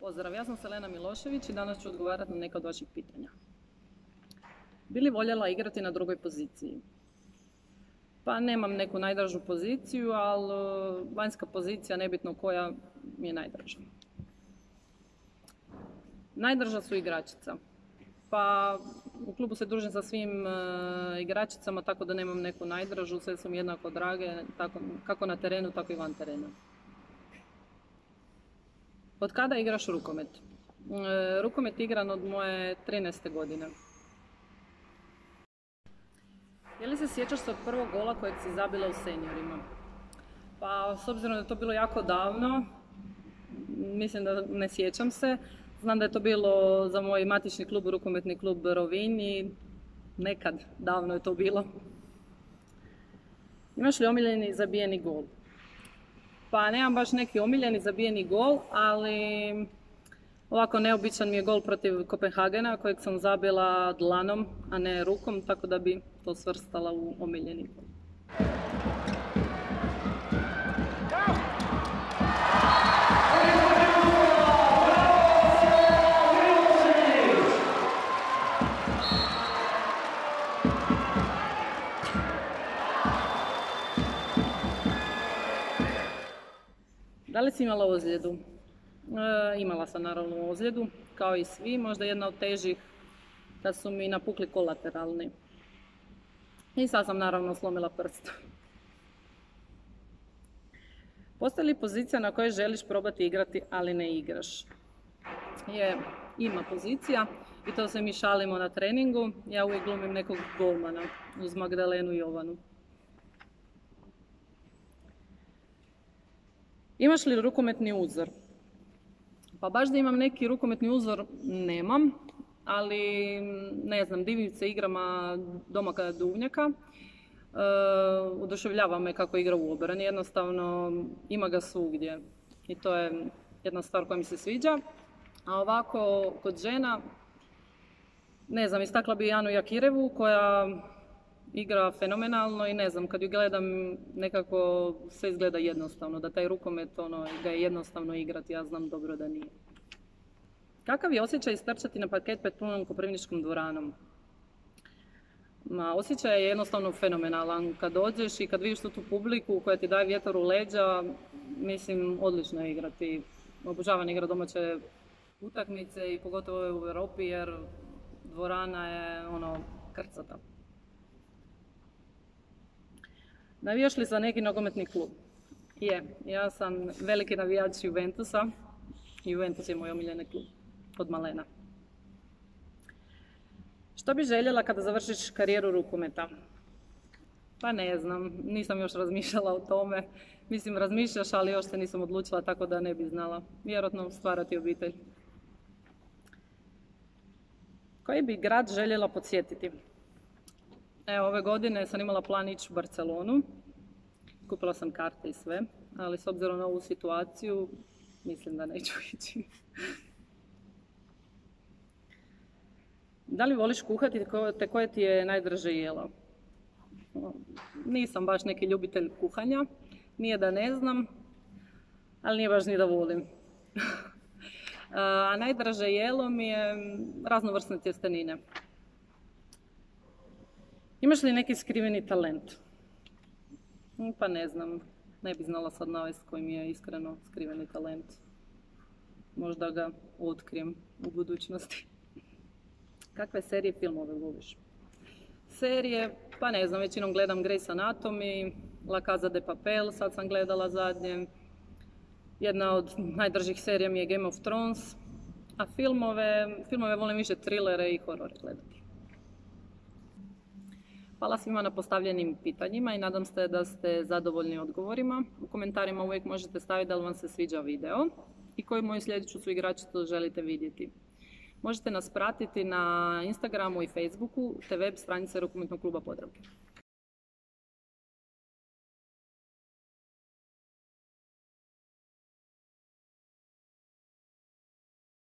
Pozdrav, ja sam Selena Milošević i danas ću odgovarati na neka od vaših pitanja. Bi li voljela igrati na drugoj poziciji? Pa nemam neku najdražu poziciju, ali vanjska pozicija, nebitno koja, mi je najdraža. Najdraža su igračica. Pa u klubu se družim sa svim igračicama, tako da nemam neku najdražu, sve su mi jednako drage, kako na terenu, tako i van terena. Od kada igraš rukomet? Rukomet igram od moje 13. godine. Je li se sjećaš se od prvog gola kojeg si zabila u seniorima? Pa s obzirom da je to bilo jako davno, mislim da ne sjećam se. Znam da je to bilo za moj matični klub, rukometni klub Rovinj i nekad davno je to bilo. Imaš li omiljeni zabijeni gol? Pa nemam baš neki omiljeni zabijeni gol, ali ovako neobičan mi je gol protiv Kopenhagena kojeg sam zabila dlanom, a ne rukom, tako da bi to svrstala u omiljeni gol. Da li si imala ozljedu? Imala sam naravno ozljedu, kao i svi, možda jedna od težih kad su mi napukli kolateralni. I sad sam naravno slomila prst. Postoji li pozicija na kojoj želiš probati igrati, ali ne igraš? Ima pozicija i to se mi šalimo na treningu. Ja uvijek glumim nekog golmana uz Magdalenu i Jovanu. Imaš li rukometni uzor? Pa baš da imam neki rukometni uzor nemam, ali ne znam, divim se igrama Domagoj Duvnjaka. Oduševljava me kako igra u obrani, jednostavno ima ga svugdje i to je jedna stvar koja mi se sviđa. A ovako, kod žena, ne znam, istakla bi Anu Jakirevu koja igra fenomenalno i ne znam, kad ju gledam nekako sve izgleda jednostavno, da taj rukomet ga je jednostavno igrati, ja znam dobro da nije. Kakav je osjećaj istrčati na parket pred punom koprivničkom dvoranom? Osjećaj je jednostavno fenomenalan. Kad dođeš i kad vidiš tu publiku koja ti daje vjetar u leđa, mislim, odlično je igrati. Obožavam igrati domaće utakmice i pogotovo u Europi jer dvorana je krcata. Navijaš li za neki nogometni klub? Ja sam veliki navijač Juventusa. Juventus je moj omiljeni klub od malena. Što bi željela kada završiš karijeru rukometa? Pa ne znam, nisam još razmišljala o tome. Mislim, razmišljaš, ali još se nisam odlučila, tako da ne bi znala. Vjerojatno stvarati obitelj. Koji bi grad željela podsjetiti? Evo, ove godine sam imala plan ići u Barcelonu. Kupila sam karte i sve, ali s obzirom na ovu situaciju, mislim da neću ići. Da li voliš kuhati te koje ti je najdraže jelo? Nisam baš neki ljubitelj kuhanja, nije da ne znam, ali nije baš ni da volim. A najdraže jelo mi je raznovrsne tjestenine. Imaš li neki skriveni talent? Pa ne znam, ne bi znala sad navesti koji mi je iskreno skriveni talent. Možda ga otkrijem u budućnosti. Kakve serije i filmove voliš? Serije, pa ne znam, većinom gledam Grey's Anatomy, La Casa de Papel, sad sam gledala zadnje. Jedna od najdražih serija mi je Game of Thrones, a filmove volim više trilere i horore gledati. Hvala svima na postavljenim pitanjima i nadam se da ste zadovoljni odgovorima. U komentarima uvijek možete staviti da li vam se sviđa video i koju moju sljedeću suigračicu želite vidjeti. Možete nas pratiti na Instagramu i Facebooku te web stranice Rukometnog kluba Podravke.